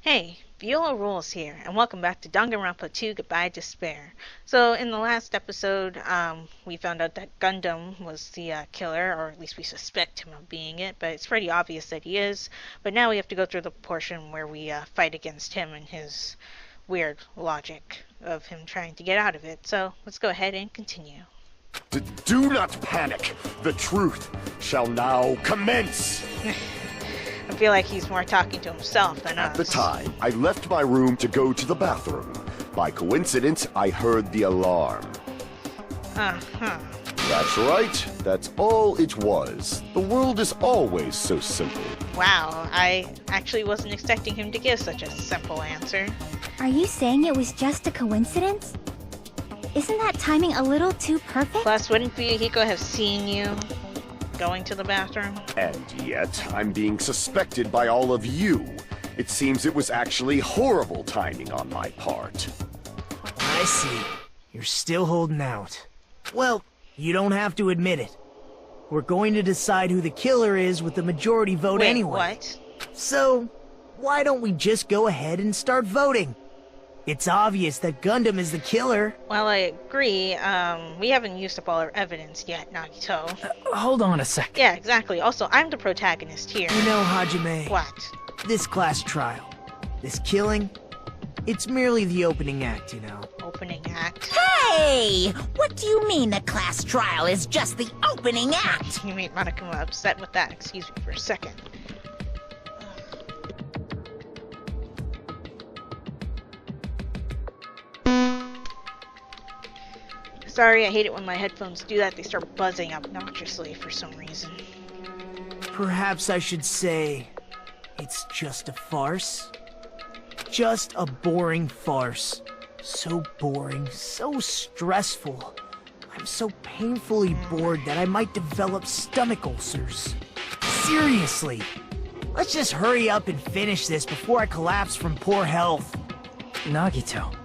Hey, Viola Rules here, and welcome back to Danganronpa 2 Goodbye Despair. So, in the last episode, we found out that Gundham was the killer, or at least we suspect him of being it, but it's pretty obvious that he is. But now we have to go through the portion where we fight against him and his weird logic of him trying to get out of it. So, let's go ahead and continue. Do not panic. The truth shall now commence. I feel like he's more talking to himself than us. At the time, I left my room to go to the bathroom. By coincidence, I heard the alarm. Uh-huh. That's right. That's all it was. The world is always so simple. Wow, I actually wasn't expecting him to give such a simple answer. Are you saying it was just a coincidence? Isn't that timing a little too perfect? Plus, wouldn't Hiko have seen you going to the bathroom? And yet, I'm being suspected by all of you. It seems it was actually horrible timing on my part. I see. You're still holding out. Well, you don't have to admit it. We're going to decide who the killer is with the majority vote Wait, anyway. What? So, why don't we just go ahead and start voting? It's obvious that Gundham is the killer. Well, I agree. We haven't used up all our evidence yet, Nagito. Hold on a sec. Yeah, exactly. Also, I'm the protagonist here. You know, Hajime, What? this class trial, this killing, it's merely the opening act, you know. Opening act? Hey! What do you mean the class trial is just the opening act? You made Monokuma upset with that. Excuse me for a second. Sorry, I hate it when my headphones do that. They start buzzing obnoxiously for some reason. Perhaps I should say, it's just a farce? Just a boring farce. So boring, so stressful. I'm so painfully bored that I might develop stomach ulcers. Seriously, let's just hurry up and finish this before I collapse from poor health. Nagito,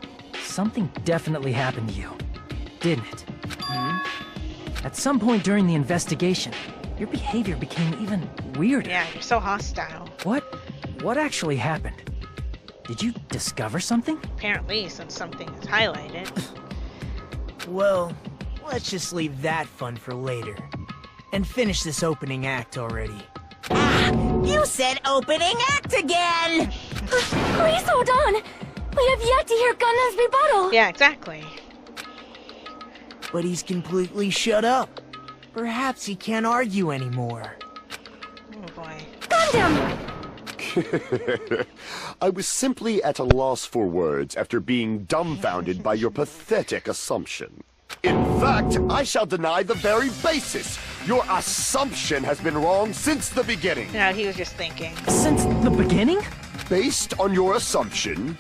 something definitely happened to you, didn't it? At some point during the investigation, your behavior became even weirder. Yeah, you're so hostile. What actually happened? Did you discover something? Apparently, since something is highlighted. Well, let's just leave that fun for later. And finish this opening act already. You said opening act again! Please hold on! We have yet to hear Gundam's rebuttal! Yeah, exactly. But he's completely shut up. Perhaps he can't argue anymore. Oh boy. Gundam! I was simply at a loss for words after being dumbfounded by your pathetic assumption. In fact, I shall deny the very basis. Your assumption has been wrong since the beginning. No, he was just thinking. Since the beginning? Based on your assumption,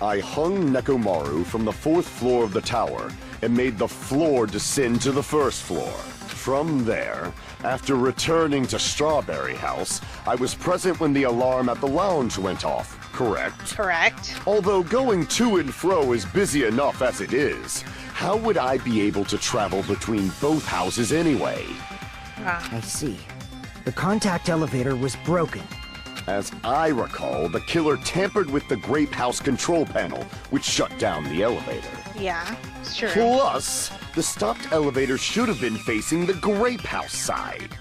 I hung Nekomaru from the 4th floor of the tower and made the floor descend to the 1st floor. From there, after returning to Strawberry House, I was present when the alarm at the lounge went off, correct? Correct. Although going to and fro is busy enough as it is, how would I be able to travel between both houses anyway? I see. The contact elevator was broken. As I recall, the killer tampered with the Grape House control panel, which shut down the elevator. Yeah, sure. Plus, the stopped elevator should have been facing the Grape House side.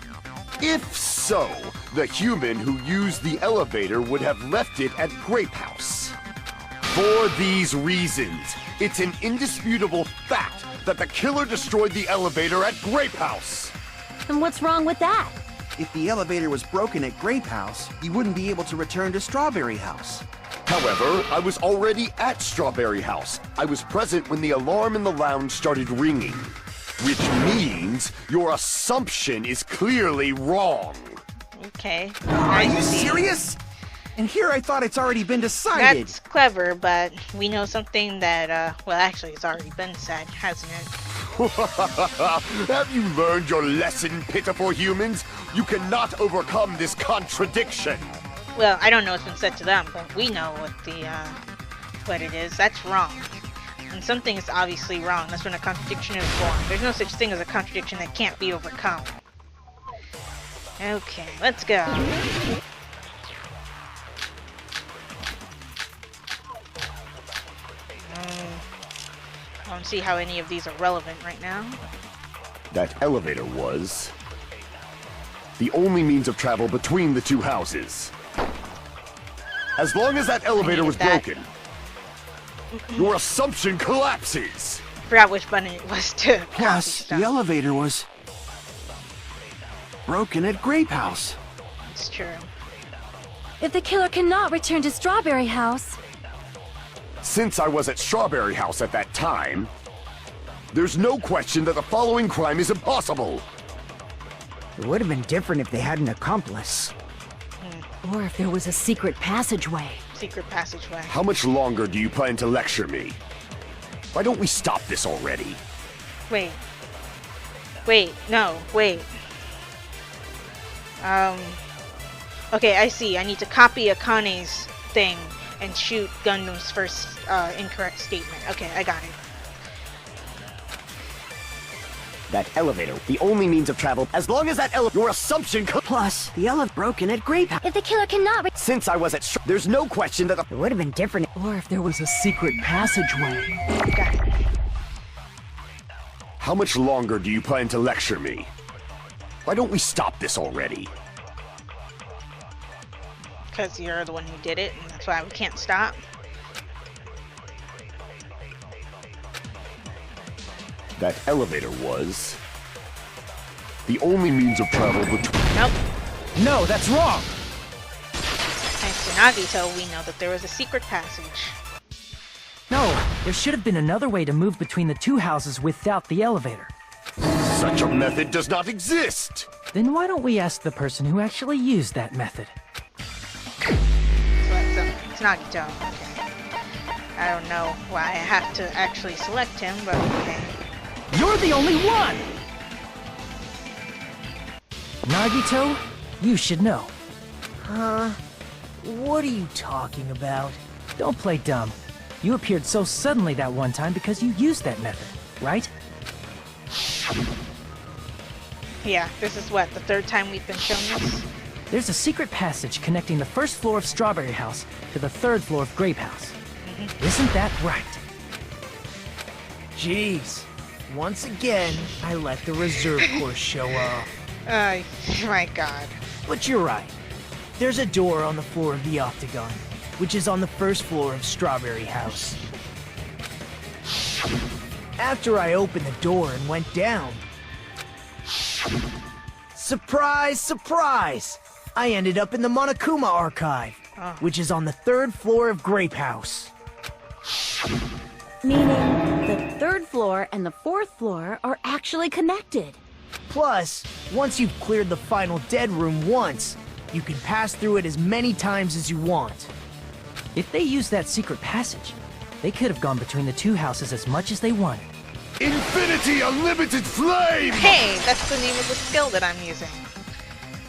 If so, the human who used the elevator would have left it at Grape House. For these reasons, it's an indisputable fact that the killer destroyed the elevator at Grape House. And what's wrong with that? If the elevator was broken at Grape House, he wouldn't be able to return to Strawberry House. However, I was already at Strawberry House. I was present when the alarm in the lounge started ringing. Which means your assumption is clearly wrong. Okay. Are you serious? And here I thought it's already been decided. That's clever, but we know something that, well, actually, it's already been said, hasn't it? Have you learned your lesson, pitiful humans? You cannot overcome this contradiction. Well, I don't know what's been said to them, but we know what it is. That's wrong. When something is obviously wrong, that's when a contradiction is born. There's no such thing as a contradiction that can't be overcome. Okay, let's go. don't see how any of these are relevant right now. That elevator was the only means of travel between the two houses. As long as that elevator was broken, your assumption collapses. Forgot which button it was to copy Plus, stuff. the elevator was broken at Grape House. It's true. If the killer cannot return to Strawberry House, Since I was at Strawberry House at that time, there's no question that the following crime is impossible. It would have been different if they had an accomplice. or if there was a secret passageway. Secret passageway. How much longer do you plan to lecture me? Why don't we stop this already? Wait. Wait, no, wait. Okay, I see. I need to copy Akane's thing and shoot Gundam's first incorrect statement. Okay, I got it. That elevator, the only means of travel, as long as that your assumption Plus, the elevator broken at Grape House. If the killer cannot Since I was at there's no question that It would have been different. Or if there was a secret passageway. Got it. How much longer do you plan to lecture me? Why don't we stop this already? Because you're the one who did it, and that's why we can't stop. That elevator was the only means of travel between. Nope. No, that's wrong! Thanks to Nagito, we know that there was a secret passage. No, there should have been another way to move between the two houses without the elevator. Such a method does not exist! Then why don't we ask the person who actually used that method? So it's Nagito. Okay. I don't know why I have to actually select him, but okay. You're the only one! Nagito, you should know. Huh? What are you talking about? Don't play dumb. You appeared so suddenly that one time because you used that method, right? Yeah, this is what, the third time we've been shown this? There's a secret passage connecting the first floor of Strawberry House to the third floor of Grape House. Isn't that right? Jeez. Once again, I let the reserve course show off. My god. But you're right. There's a door on the floor of the Octagon, which is on the first floor of Strawberry House. After I opened the door and went down, surprise, surprise! I ended up in the Monokuma Archive, which is on the third floor of Grape House. Meaning, the third floor and the fourth floor are actually connected. Plus, once you've cleared the final dead room once, you can pass through it as many times as you want. If they used that secret passage, they could have gone between the two houses as much as they wanted. Infinity Unlimited Flame! Hey, that's the name of the skill that I'm using.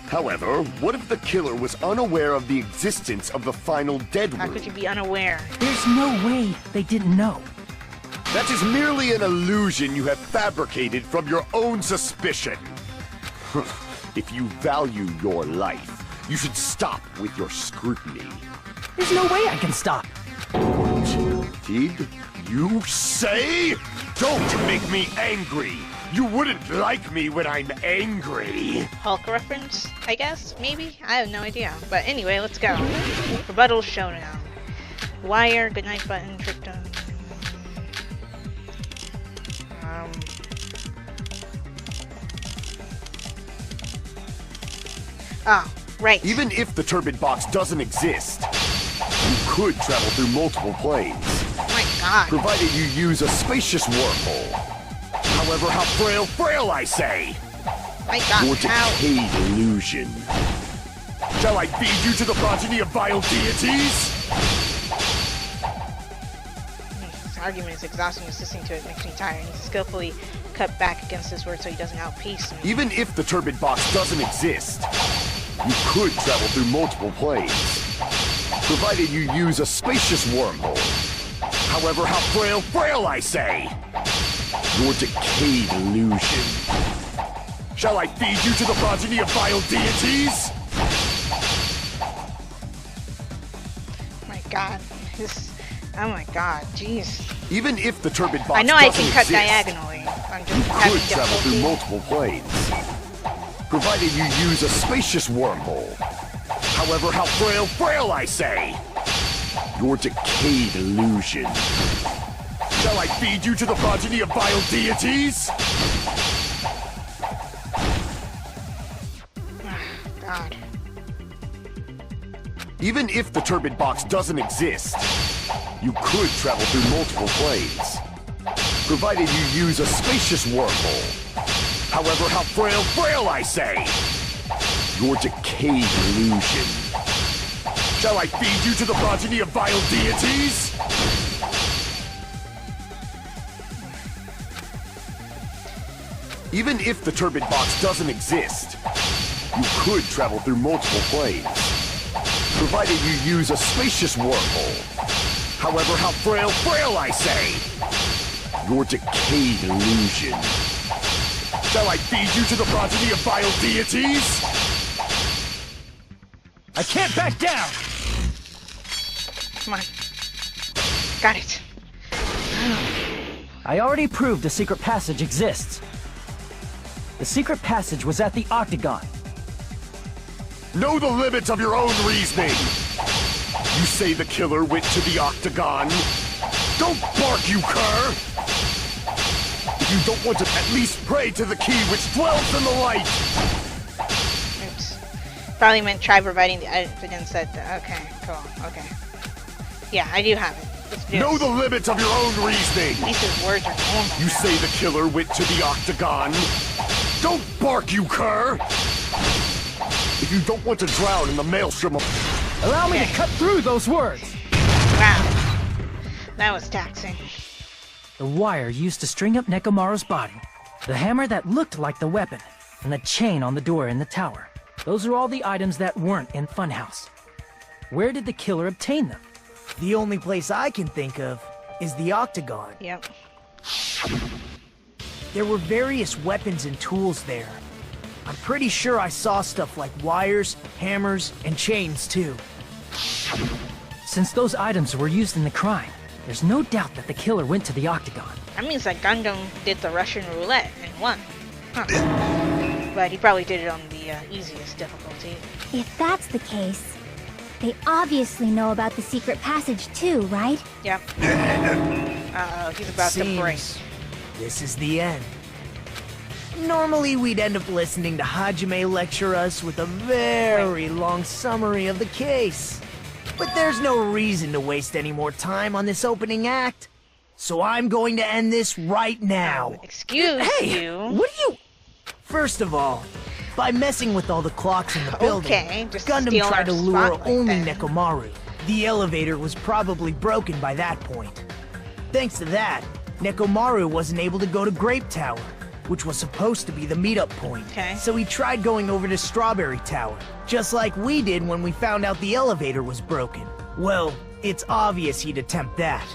However, what if the killer was unaware of the existence of the final dead How room? could you be unaware? There's no way they didn't know. That is merely an illusion you have fabricated from your own suspicion. If you value your life, you should stop with your scrutiny. There's no way I can stop. Did you say? Don't make me angry! You wouldn't like me when I'm angry! Hulk reference, I guess? Maybe? I have no idea. But anyway, let's go. Rebuttal Showdown. Wire, goodnight button, trick done. Oh, right. Even if the turbid box doesn't exist, you could travel through multiple planes, Oh my god. provided you use a spacious wormhole. However, how frail I say! My god. Your Ow. decayed illusion. Shall I feed you to the progeny of vile deities? This argument is exhausting. Just listening to it makes me tired. I need to skillfully cut back against this word so he doesn't outpiece me. Even if the turbid box doesn't exist, you could travel through multiple planes, provided you use a spacious wormhole. However, how frail I say! Your decayed illusion. Shall I feed you to the progeny of vile deities? My god. Oh my god, jeez. Even if the turbid box I know I doesn't can cut exist, diagonally. I'm just you having could travel through difficulty. multiple planes, provided you use a spacious wormhole. However, how frail I say! Your decayed illusion. Shall I feed you to the progeny of vile deities? God. Even if the turbid box doesn't exist, you could travel through multiple planes, provided you use a spacious wormhole. However, how frail I say! Your decayed illusion. Shall I feed you to the progeny of vile deities? Even if the turbid box doesn't exist, you could travel through multiple planes, provided you use a spacious wormhole. However, how frail I say! Your decayed illusion. Shall I feed you to the progeny of vile deities? I can't back down! Come on. Got it. I already proved a secret passage exists. The secret passage was at the Octagon. Know the limits of your own reasoning! You say the killer went to the Octagon? Don't bark, you cur! If you don't want to at least pray to the key which dwells in the light! Oops. Probably meant try providing the evidence that... Okay, cool. Okay. Yeah, I do have it. Let's do Know this. the limits of your own reasoning! At least his words are normal You now. say the killer went to the Octagon? Don't bark, you cur! If you don't want to drown in the maelstrom of... Allow me to cut through those words! Wow. That was taxing. The wire used to string up Nekomaru's body, the hammer that looked like the weapon, and the chain on the door in the tower. Those are all the items that weren't in Funhouse. Where did the killer obtain them? The only place I can think of is the Octagon. Yep. There were various weapons and tools there. I'm pretty sure I saw stuff like wires, hammers, and chains too. Since those items were used in the crime, there's no doubt that the killer went to the Octagon. That means that Gundam did the Russian roulette and won. Huh. But he probably did it on the easiest difficulty. If that's the case, they obviously know about the secret passage too, right? Yep. Uh-oh, he's about to break. Seems this is the end. Normally we'd end up listening to Hajime lecture us with a very long summary of the case. But there's no reason to waste any more time on this opening act. So I'm going to end this right now. Excuse Hey, you. what are you... First of all, by messing with all the clocks in the building, Okay, just Gundam steal tried to our lure spotlight only then. Nekomaru. The elevator was probably broken by that point. Thanks to that, Nekomaru wasn't able to go to Grape Tower, which was supposed to be the meetup point. Okay. So he tried going over to Strawberry Tower, just like we did when we found out the elevator was broken. Well, it's obvious he'd attempt that.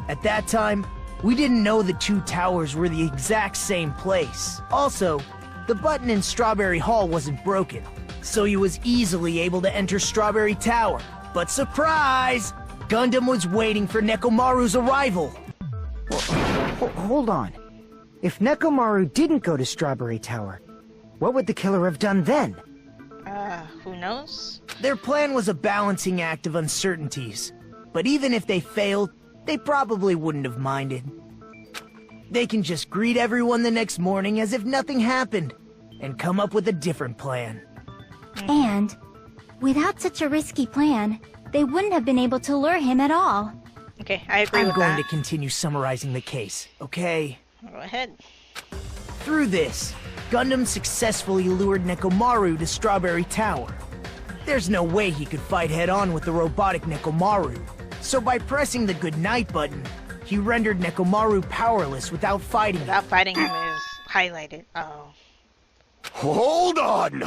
At that time, we didn't know the two towers were the exact same place. Also, the button in Strawberry Hall wasn't broken, so he was easily able to enter Strawberry Tower. But surprise! Gundam was waiting for Nekomaru's arrival. Hold on. If Nekomaru didn't go to Strawberry Tower, what would the killer have done then? Who knows? Their plan was a balancing act of uncertainties, but even if they failed, they probably wouldn't have minded. They can just greet everyone the next morning as if nothing happened, and come up with a different plan. And without such a risky plan, they wouldn't have been able to lure him at all. Okay, I agree I'm with going that. to continue summarizing the case, okay? Go ahead. Through this, Gundam successfully lured Nekomaru to Strawberry Tower. There's no way he could fight head-on with the robotic Nekomaru, so by pressing the goodnight button, he rendered Nekomaru powerless without fighting him. Without fighting him is highlighted. Oh. Hold on!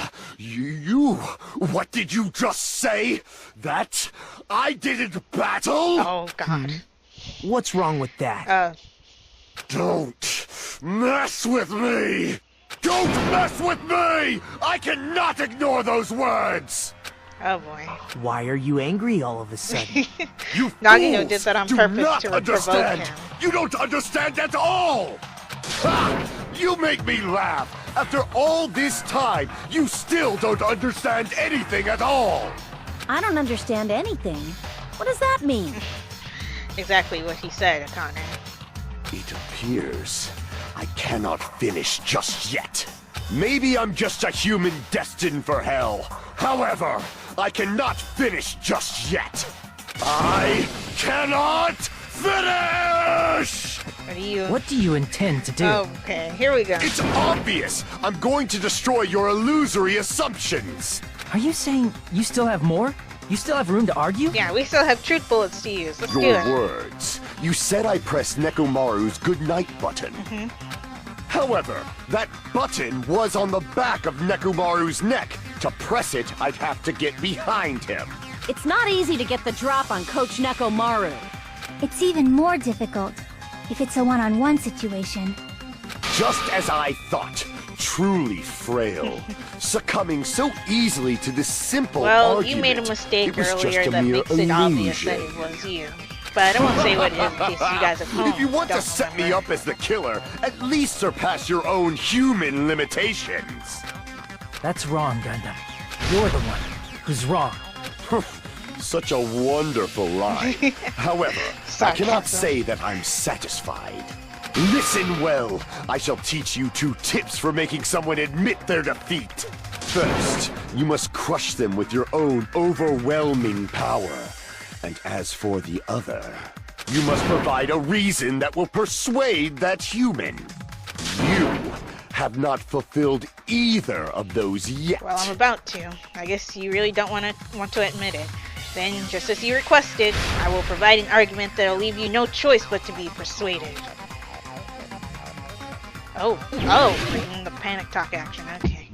What did you just say? That I didn't battle? Oh, God. What's wrong with that? Don't mess with me! Don't mess with me! I cannot ignore those words! Oh boy. Why are you angry all of a sudden? You Nagino fools did that on do purpose not to provoke understand. him. You don't understand at all. Ha! You make me laugh. After all this time, you still don't understand anything at all. I don't understand anything. What does that mean? Exactly what he said, Akane. It appears I cannot finish just yet. Maybe I'm just a human destined for hell. However, I cannot finish just yet. I cannot finish! What do you intend to do? Okay, here we go. It's obvious! I'm going to destroy your illusory assumptions! Are you saying you still have more? You still have room to argue? Yeah, we still have truth bullets to use. Let's do Your it. words. You said I pressed Nekomaru's goodnight button. However, that button was on the back of Nekomaru's neck. To press it, I'd have to get behind him. It's not easy to get the drop on Coach Nekomaru. It's even more difficult if it's a one-on-one situation. Just as I thought. Truly frail. Succumbing so easily to this simple Well, argument. you made a mistake It was earlier just a that mere makes it obvious that illusion. it was you. But I won't say what it is in case you guys at home If you want to don't set me remember. up as the killer, at least surpass your own human limitations. That's wrong, Gundam. You're the one who's wrong. Such a wonderful line. However, I cannot say that I'm satisfied. Listen well. I shall teach you 2 tips for making someone admit their defeat. First, you must crush them with your own overwhelming power. And as for the other, you must provide a reason that will persuade that human. You have not fulfilled either of those yet. Well, I'm about to. I guess you really don't want to admit it. Then, just as you requested, I will provide an argument that'll leave you no choice but to be persuaded. Bringing the panic talk action, okay.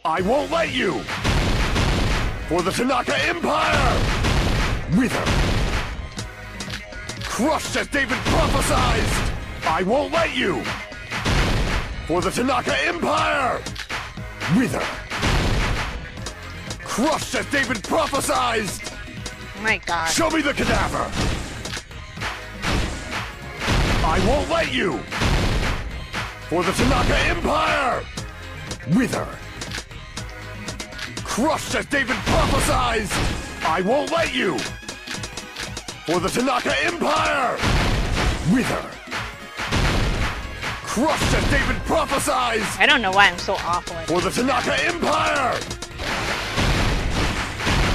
I won't let you! For the Tanaka Empire! Wither! Crushed as David prophesized! I won't let you! For the Tanaka Empire! Wither! Crushed as David prophesized! My god. Show me the cadaver! I won't let you! For the Tanaka Empire! Wither! Crushed as David prophesized! I won't let you! For the Tanaka Empire! Wither! Crushed as David prophesized! I don't know why I'm so awful at For the Tanaka Empire!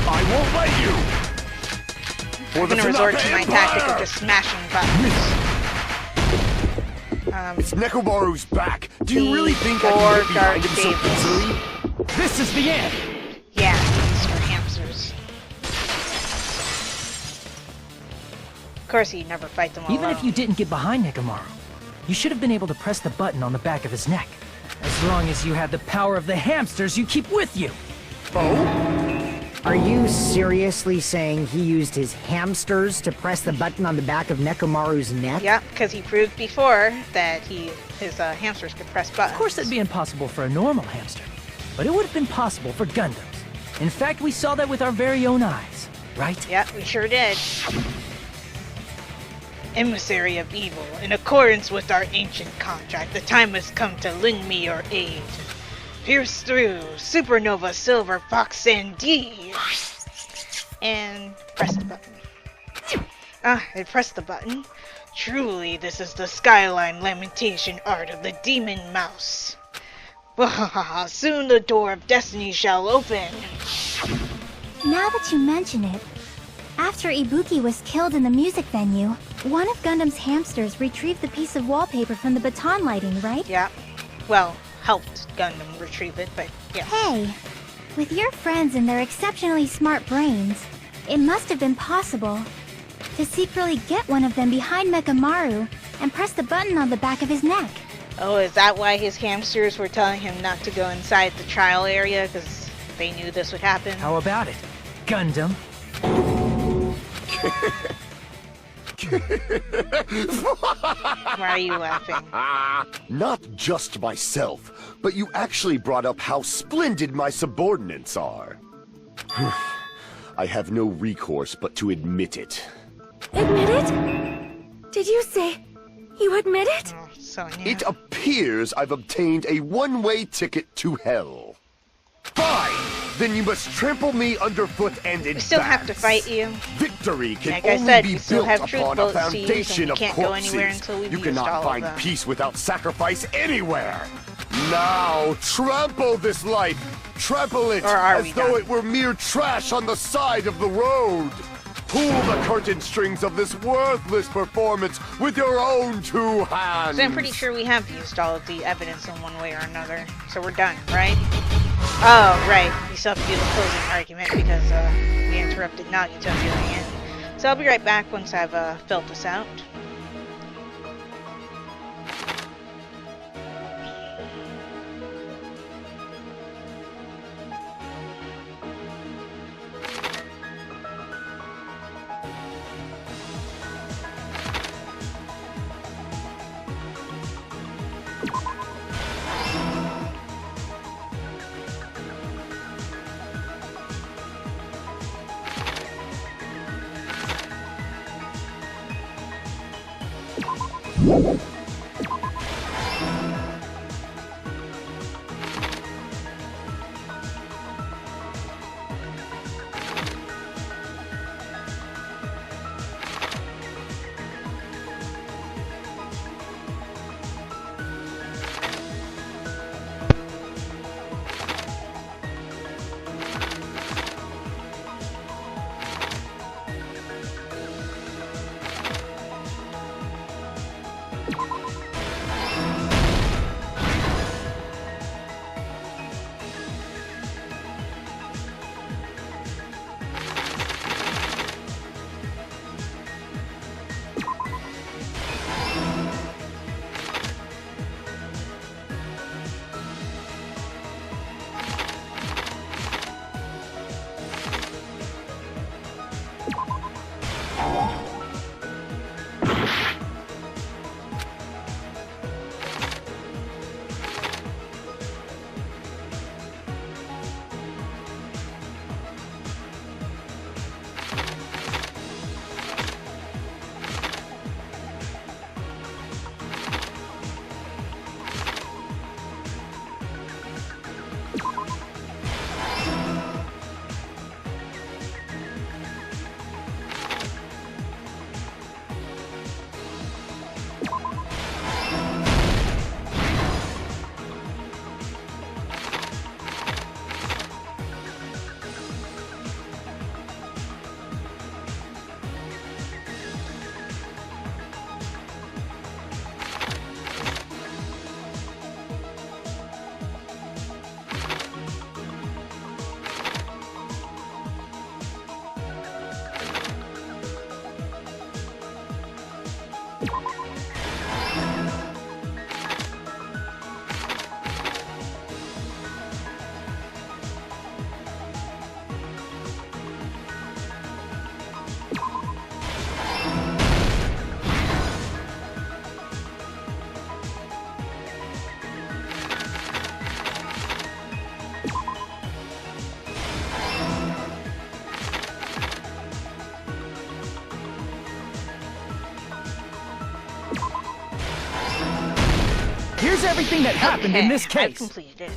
I won't let you! For I'm the gonna resort Tanaka to my Empire! tactic of just smashing buttons. It's Nekomaru's back. Do you really think I Four can get behind Dark him so Davis. easily? This is the end! Yeah, these are hamsters. Of course, he'd never fight them alone. Even if you didn't get behind Nekomaru, you should have been able to press the button on the back of his neck. As long as you had the power of the hamsters you keep with you. Are you seriously saying he used his hamsters to press the button on the back of Nekomaru's neck? Yeah, because he proved before that his hamsters could press buttons. Of course, that'd be impossible for a normal hamster, but it would have been possible for Gundams. In fact, we saw that with our very own eyes, right? Yeah, we sure did. Emissary of evil, in accordance with our ancient contract, the time has come to lend me your aid. Pierce through Supernova Silver Fox Sandy! And press the button. I pressed the button. Truly, this is the skyline lamentation art of the demon mouse. Soon the door of destiny shall open. Now that you mention it, after Ibuki was killed in the music venue, one of Gundam's hamsters retrieved the piece of wallpaper from the baton lighting, right? Yeah. Well, helped Gundam retrieve it, but yeah. Hey, with your friends and their exceptionally smart brains, it must have been possible to secretly get one of them behind Nekomaru and press the button on the back of his neck. Oh, is that why his hamsters were telling him not to go inside the trial area? Because they knew this would happen? How about it, Gundam? Why are you laughing? Not just myself, but you actually brought up how splendid my subordinates are. I have no recourse but to admit it. Admit it? Did you say you admit it? Oh, Sonya. It appears I've obtained a one-way ticket to hell. Fine! Then you must trample me underfoot and advance. We still have to fight you. Victory can Like I only said, be we still built have truth upon a bullets to use, and foundation we of can't go corpses. anywhere until we've You used cannot all of find them. peace without sacrifice anywhere. Now, trample this life. Trample it Or are we as though done? it were mere trash on the side of the road. Pull the curtain strings of this worthless performance with your own two hands. So I'm pretty sure we have used all of the evidence in one way or another. So we're done, right? Oh, right. We still have to do the closing argument because we interrupted Nagito doing it. So I'll be right back once I've filled this out. Here's everything that happened in this I've case. completed it.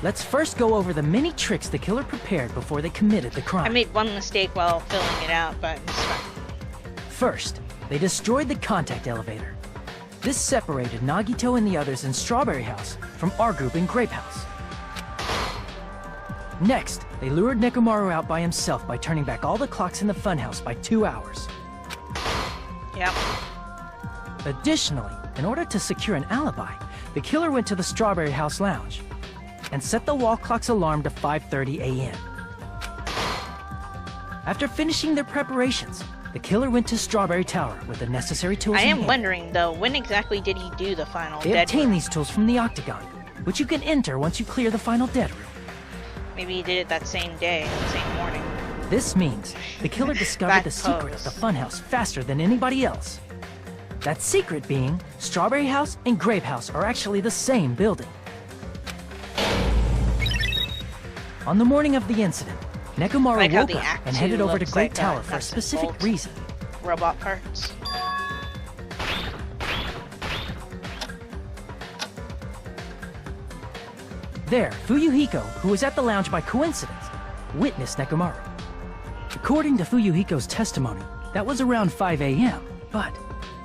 Let's first go over the many tricks the killer prepared before they committed the crime. I made one mistake while filling it out, but it's fine. First, they destroyed the contact elevator. This separated Nagito and the others in Strawberry House from our group in Grape House. Next, they lured Nekomaru out by himself by turning back all the clocks in the funhouse by 2 hours. Yep. Additionally, in order to secure an alibi, the killer went to the Strawberry House lounge and set the wall clock's alarm to 5:30 a.m. After finishing their preparations, the killer went to Strawberry Tower with the necessary tools I in am hand. wondering, though, when exactly did he do the final They dead obtained room? these tools from the Octagon, which you can enter once you clear the final dead room. Maybe he did it that same day, that same morning. This means the killer discovered the That secret of pose. the funhouse faster than anybody else. That secret being, Strawberry House and Grape House are actually the same building. On the morning of the incident, Nekomaru Like how woke the up Act and headed 2 over to looks Great like Tower for a nuts and specific bolts. reason. Robot parts. There, Fuyuhiko, who was at the lounge by coincidence, witnessed Nekomaru. According to Fuyuhiko's testimony, that was around 5 a.m., but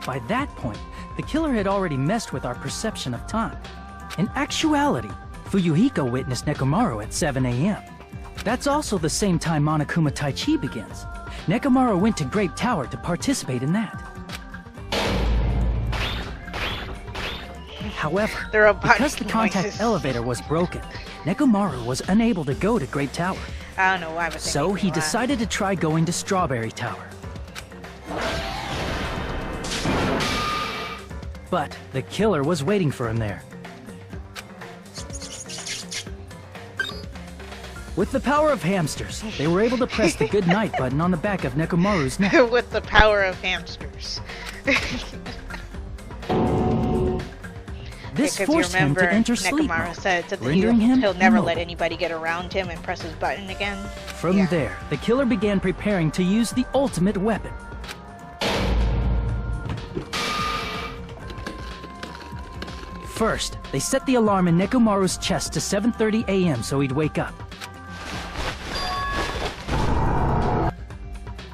by that point, the killer had already messed with our perception of time. In actuality, Fuyuhiko witnessed Nekomaru at 7 a.m. That's also the same time Monokuma Taichi begins. Nekomaru went to Grape Tower to participate in that. However, The robotic because the contact noises. elevator was broken, Nekomaru was unable to go to Grape Tower. I don't know why, but they So make me he laugh. decided to try going to Strawberry Tower. But the killer was waiting for him there. With the power of hamsters, they were able to press the good night button on the back of Nekomaru's neck. With the power of hamsters. This Because forced you him remember to enter sleep Nekomaru mode, said that rendering him he'll never let immobile. anybody get around him and press his button again. From Yeah. there, the killer began preparing to use the ultimate weapon. First, they set the alarm in Nekomaru's chest to 7:30 a.m. so he'd wake up.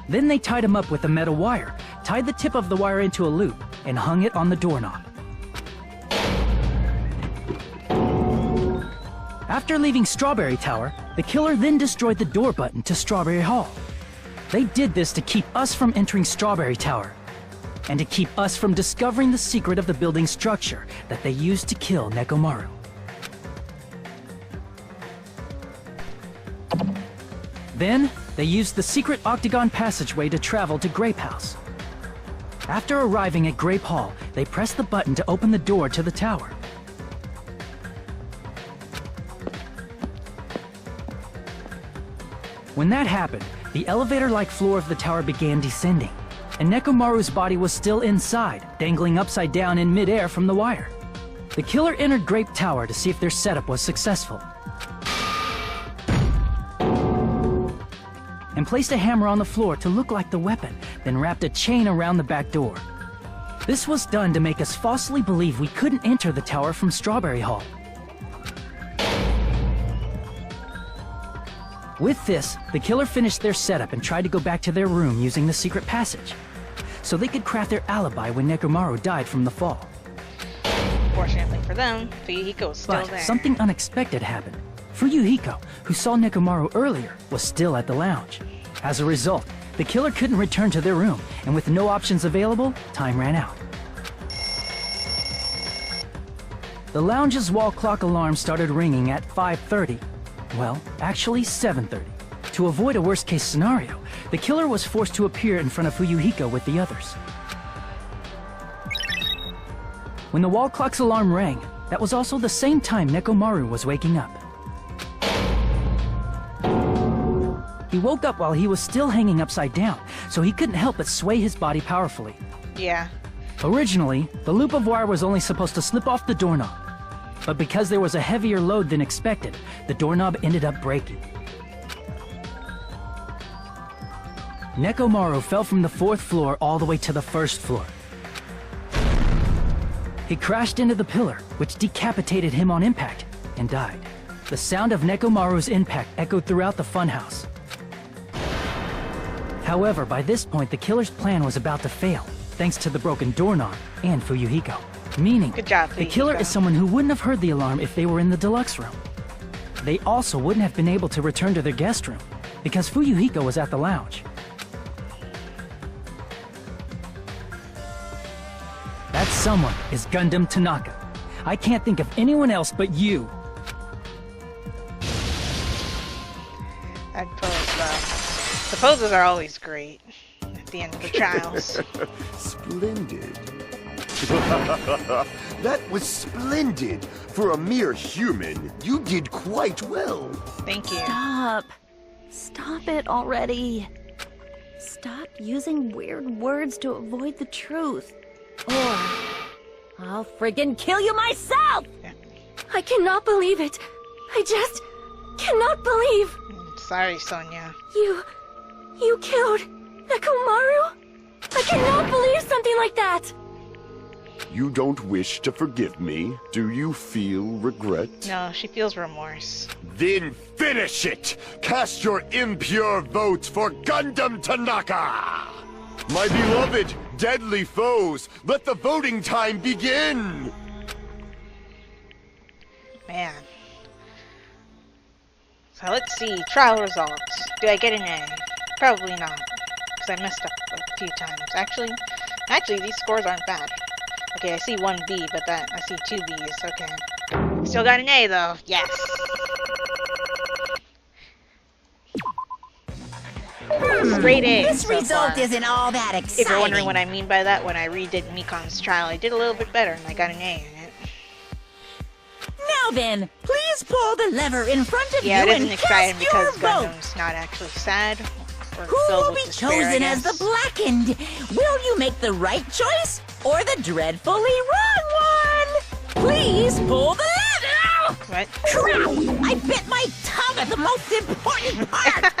Then they tied him up with a metal wire, tied the tip of the wire into a loop, and hung it on the doorknob. After leaving Strawberry Tower, the killer then destroyed the door button to Strawberry Hall. They did this to keep us from entering Strawberry Tower, and to keep us from discovering the secret of the building's structure that they used to kill Nekomaru. Then, they used the secret octagon passageway to travel to Grape House. After arriving at Grape Hall, they pressed the button to open the door to the tower. When that happened, the elevator-like floor of the tower began descending, and Nekomaru's body was still inside, dangling upside down in midair from the wire. The killer entered Grape Tower to see if their setup was successful, and placed a hammer on the floor to look like the weapon, then wrapped a chain around the back door. This was done to make us falsely believe we couldn't enter the tower from Strawberry Hall. With this, the killer finished their setup and tried to go back to their room using the secret passage, so they could craft their alibi when Nekomaru died from the fall. Fortunately for them, Fuyuhiko was still But there. something unexpected happened. Fuyuhiko, who saw Nekomaru earlier, was still at the lounge. As a result, the killer couldn't return to their room, and with no options available, time ran out. The lounge's wall clock alarm started ringing at 5:30. Well, actually 7:30. To avoid a worst-case scenario, the killer was forced to appear in front of Fuyuhiko with the others. When the wall clock's alarm rang, that was also the same time Nekomaru was waking up. He woke up while he was still hanging upside down, so he couldn't help but sway his body powerfully. Yeah. Originally, the loop of wire was only supposed to slip off the doorknob, but because there was a heavier load than expected, the doorknob ended up breaking. Nekomaru fell from the 4th floor all the way to the 1st floor. He crashed into the pillar, which decapitated him on impact, and died. The sound of Nekomaru's impact echoed throughout the funhouse. However, by this point, the killer's plan was about to fail, thanks to the broken doorknob and Fuyuhiko. Meaning, Good job, the killer Fuyuhiko. is someone who wouldn't have heard the alarm if they were in the deluxe room. They also wouldn't have been able to return to their guest room, because Fuyuhiko was at the lounge. That someone is Gundham Tanaka. I can't think of anyone else but you. That pose, though. The poses are always great at the end of the trials. Splendid. That was splendid. For a mere human, you did quite well. Thank you. Stop. Stop it already. Stop using weird words to avoid the truth. Or I'll friggin' kill you myself! I cannot believe it. I just cannot believe. Sorry, Sonia. You killed Nekomaru? I cannot believe something like that. You don't wish to forgive me? Do you feel regret? No, she feels remorse. Then finish it! Cast your impure votes for Gundham Tanaka! My beloved, deadly foes, let the voting time begin! Man. So let's see, trial results. Do I get an A? Probably not, because I messed up a few times. Actually, these scores aren't bad. Okay, I see one B, but I see two B's. Okay. Still got an A though. Yes. Straight A. This so result far. isn't all that exciting. If you're wondering what I mean by that, when I redid Mikon's trial, I did a little bit better and I got an A in it. Now then, please pull the lever in front of Yeah, you it and isn't exciting cast because your vote. Gundam's not actually sad. Or Who filled will with be despair, I chosen as the guess. blackened? Will you make the right choice or the dreadfully wrong one? Please pull the lever! What? Crap! I bit my tongue at the most important part!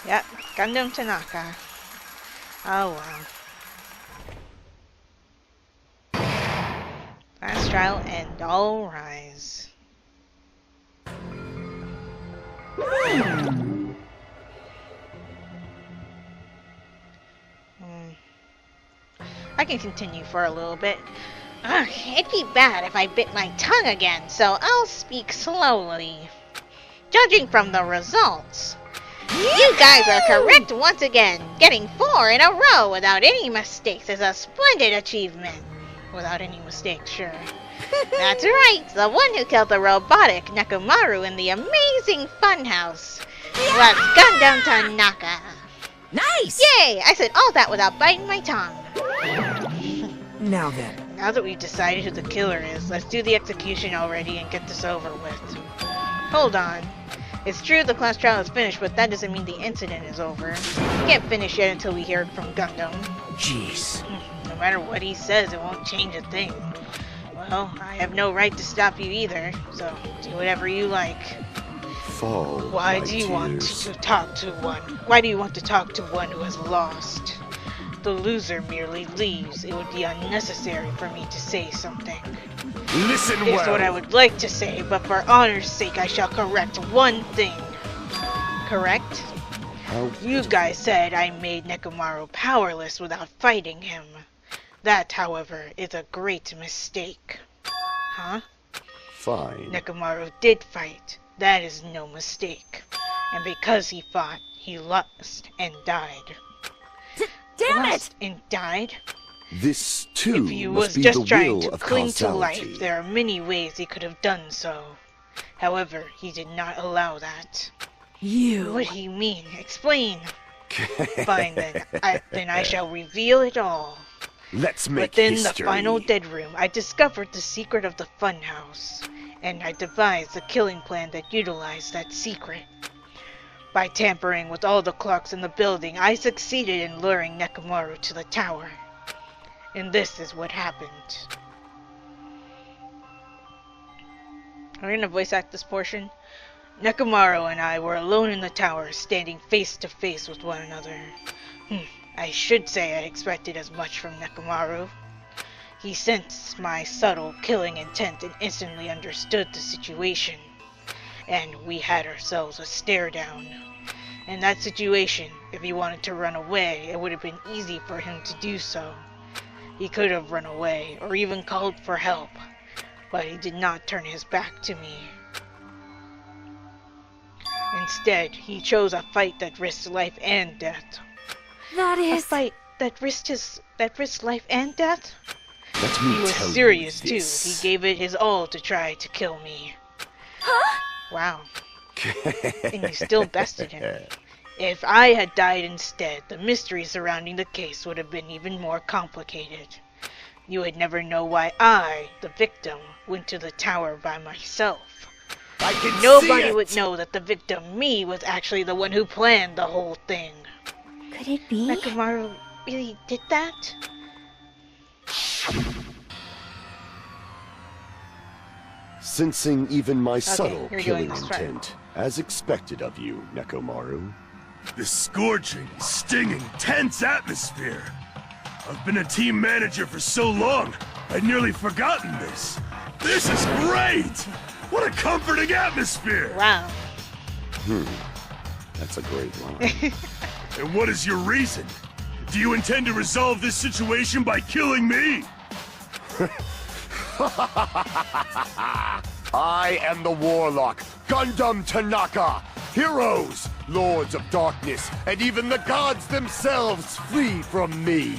Yep, Gundham Tanaka. Oh wow. Last trial and all rise. I can continue for a little bit. It'd be bad if I bit my tongue again, so I'll speak slowly. Judging from the results, you guys are correct once again. Getting 4 in a row without any mistakes is a splendid achievement. Without any mistakes, sure. That's right, the one who killed the robotic Nekomaru in the amazing funhouse was Gundham Tanaka. Nice! Yay! I said all that without biting my tongue. Now then. Now that we've decided who the killer is, let's do the execution already and get this over with. Hold on. It's true the class trial is finished, but that doesn't mean the incident is over. We can't finish yet until we hear it from Gundam. Jeez. No matter what he says, it won't change a thing. Well, I have no right to stop you either, so do whatever you like. Fall, Why my do you want tears. to talk to one? Why do you want to talk to one who has lost? The loser merely leaves. It would be unnecessary for me to say something. Listen Here's well. what I would like to say, but for honor's sake I shall correct one thing. Correct? How You guys said I made Nekomaru powerless without fighting him. That, however, is a great mistake. Huh? fine. Nekomaru did fight. That is no mistake. And because he fought, he lost and died. Damn it! Lost and died? This too If he must was be just the trying will to of cling to life, causality. there are many ways he could have done so. However, he did not allow that. You. What do you mean? Explain. Fine then. Then I shall reveal it all. Let's make Within history. the final dead room, I discovered the secret of the funhouse, and I devised a killing plan that utilized that secret. By tampering with all the clocks in the building, I succeeded in luring Nekomaru to the tower. And this is what happened. We're gonna voice act this portion. Nekomaru and I were alone in the tower, standing face to face with one another. I should say I expected as much from Nekomaru. He sensed my subtle killing intent and instantly understood the situation. And we had ourselves a stare down. In that situation, if he wanted to run away, it would have been easy for him to do so. He could have run away, or even called for help, but he did not turn his back to me. Instead, he chose a fight that risked life and death. That A is... fight that risked life and death? Let me He was tell serious you too. this. He gave it his all to try to kill me. Huh? Wow. And you still bested him. If I had died instead, the mystery surrounding the case would have been even more complicated. You would never know why I, the victim, went to the tower by myself. I can Nobody see it! would know that the victim, me, was actually the one who planned the whole thing. Could it be? Nekomaru really did that? Sensing even my subtle you're killing doing this right. intent, as expected of you, Nekomaru. This scorching, stinging, tense atmosphere. I've been a team manager for so long, I'd nearly forgotten this. This is great! What a comforting atmosphere! Wow. That's a great line. And what is your reason? Do you intend to resolve this situation by killing me? I am the Warlock, Gundham Tanaka. Heroes, Lords of Darkness, and even the gods themselves flee from me.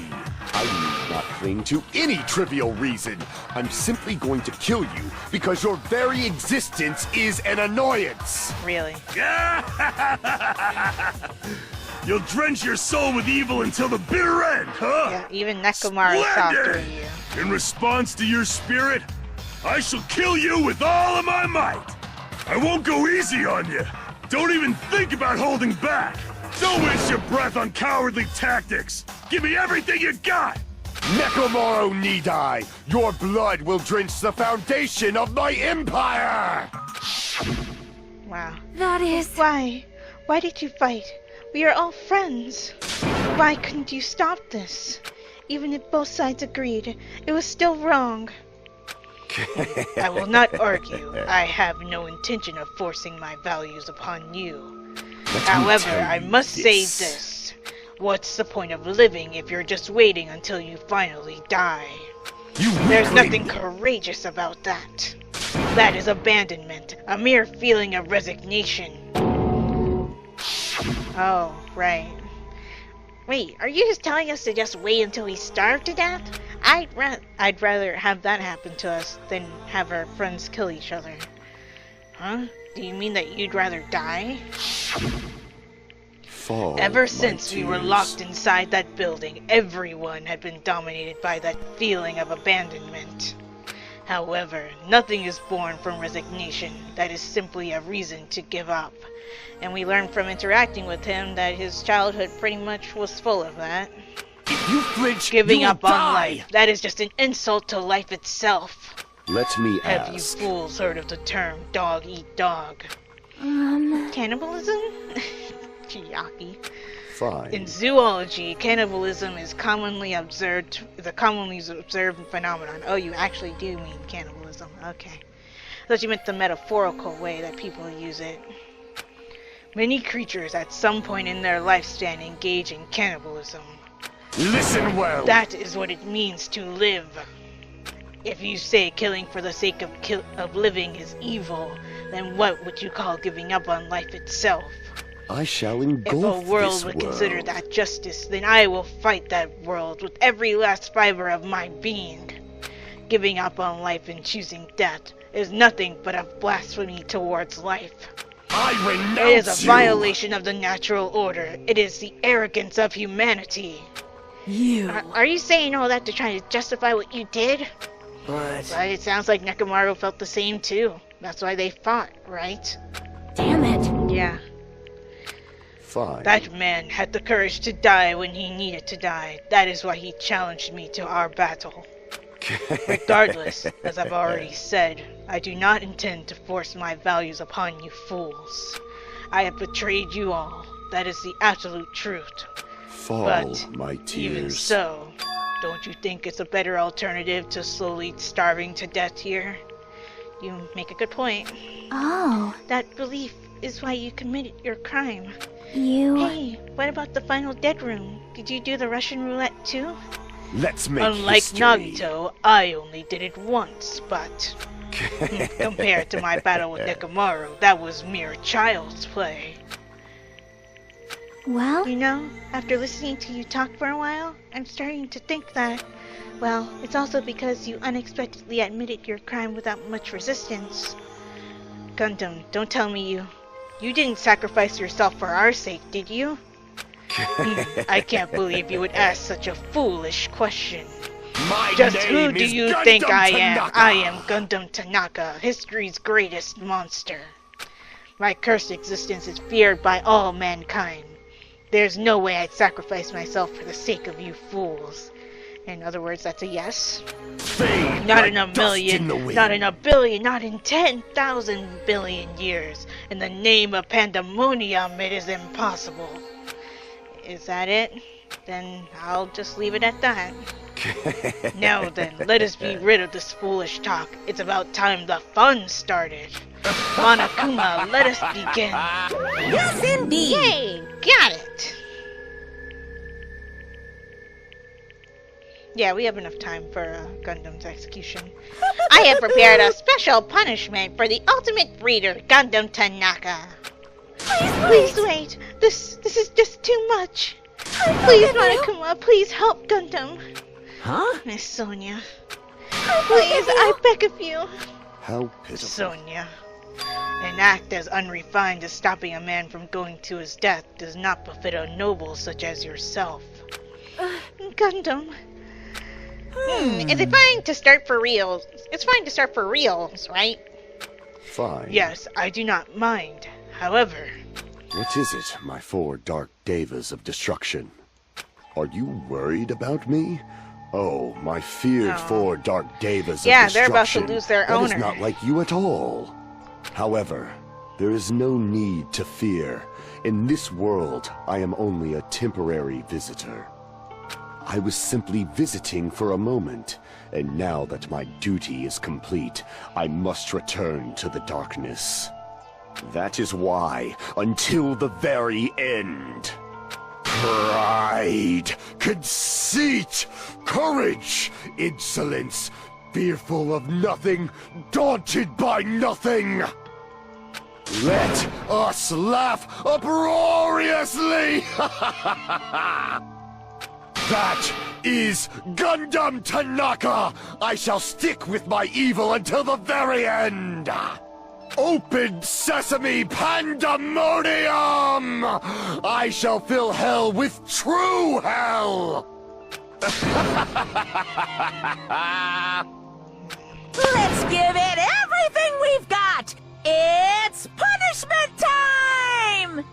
I need not cling to any trivial reason. I'm simply going to kill you because your very existence is an annoyance. Really? You'll drench your soul with evil until the bitter end, huh? Yeah, even Nekomaru stopped Splendid! doing you. In response to your spirit, I shall kill you with all of my might. I won't go easy on you. Don't even think about holding back. Don't waste your breath on cowardly tactics. Give me everything you got. Nekomaru need I. Your blood will drench the foundation of my empire. Wow. That is... Why? Why did you fight? We are all friends. Why couldn't you stop this? Even if both sides agreed, it was still wrong. I will not argue. I have no intention of forcing my values upon you. However, I must say this. What's the point of living if you're just waiting until you finally die? There's nothing courageous about that. That is abandonment, a mere feeling of resignation. Oh, right. Wait, are you just telling us to just wait until we starve to death? I'd rather have that happen to us than have our friends kill each other. Huh? Do you mean that you'd rather die? Fall, Ever since we were locked inside that building, everyone had been dominated by that feeling of abandonment. However, nothing is born from resignation. That is simply a reason to give up. And we learned from interacting with him that his childhood pretty much was full of that. If you flinch, Giving you will up on die. life. That is just an insult to life itself. Let me Have you ask. fools heard of the term dog eat dog? Cannibalism? Chiaki. Fine. In zoology, cannibalism is commonly observed phenomenon. Oh, you actually do mean cannibalism. Okay. I thought you meant the metaphorical way that people use it. Many creatures at some point in their lifespan engage in cannibalism. Listen well. That is what it means to live. If you say killing for the sake of living is evil, then what would you call giving up on life itself? I shall If engulf a world this would world. consider that justice, then I will fight that world with every last fiber of my being. Giving up on life and choosing death is nothing but a blasphemy towards life. I renounce It is a you. violation of the natural order. It is the arrogance of humanity. You. Are you saying all that to try to justify what you did? But... But it sounds like Nekomaru felt the same too. That's why they fought, right? Damn it. Yeah. Fine. That man had the courage to die when he needed to die. That is why he challenged me to our battle. Regardless, as I've already said, I do not intend to force my values upon you fools. I have betrayed you all. That is the absolute truth. Fall, But my tears. even so, don't you think it's a better alternative to slowly starving to death here? You make a good point. Oh, That belief is why you committed your crime. you... Hey, what about the final dead room? Did you do the Russian roulette too? Let's make Unlike history. Nagito, I only did it once, but compared to my battle with Nekomaru, that was mere child's play. Well, You know, after listening to you talk for a while, I'm starting to think that, well, it's also because you unexpectedly admitted your crime without much resistance. Gundam, don't tell me you... You didn't sacrifice yourself for our sake, did you? I can't believe you would ask such a foolish question. Just who do you think I am? I am Gundham Tanaka, history's greatest monster. My cursed existence is feared by all mankind. There's no way I'd sacrifice myself for the sake of you fools. In other words, that's a yes. Not in a million, not in a billion, not in 10,000 billion years. In the name of pandemonium, it is impossible. Is that it? Then I'll just leave it at that. Now then, let us be rid of this foolish talk. It's about time the fun started. Monokuma, let us begin. Yes, indeed. Yay, got it. Yeah, we have enough time for Gundam's execution. I have prepared a special punishment for the ultimate breeder, Gundam Tanaka. Please wait. This is just too much. Please, Monokuma, please help Gundam. Huh? Miss Sonia. Please, I beg of you. How pitiful. Sonia. An act as unrefined as stopping a man from going to his death does not befit a noble such as yourself. Gundam. Is it fine to start for reals? It's fine to start for reals, right? Fine. Yes, I do not mind. However... What is it, my 4 dark devas of destruction? Are you worried about me? Oh, my feared 4 dark devas of destruction. Yeah, they're about to lose their owner. That is not like you at all. However, there is no need to fear. In this world, I am only a temporary visitor. I was simply visiting for a moment, and now that my duty is complete, I must return to the darkness. That is why, until the very end, pride, conceit, courage, insolence, fearful of nothing, daunted by nothing. Let us laugh uproariously! That is Gundam Tanaka! I shall stick with my evil until the very end! Open sesame pandemonium! I shall fill hell with true hell! Let's give it everything we've got! It's punishment time!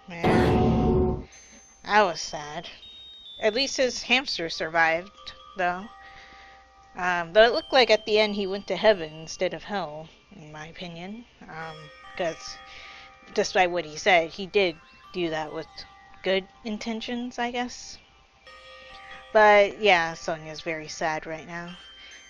Man, that was sad. At least his hamster survived, though. Though it looked like at the end he went to heaven instead of hell, in my opinion. Because, despite what he said, he did do that with good intentions, I guess. But, yeah, Sonia's very sad right now.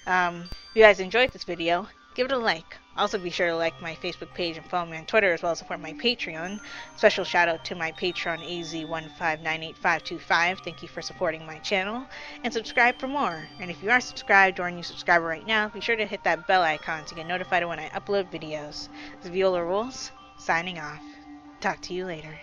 If you guys enjoyed this video, give it a like. Also be sure to like my Facebook page and follow me on Twitter, as well as support my Patreon. Special shout out to my patron AZ1598525. Thank you for supporting my channel. And subscribe for more. And if you are subscribed or a new subscriber right now, be sure to hit that bell icon to get notified when I upload videos. This is Viola Rules, signing off. Talk to you later.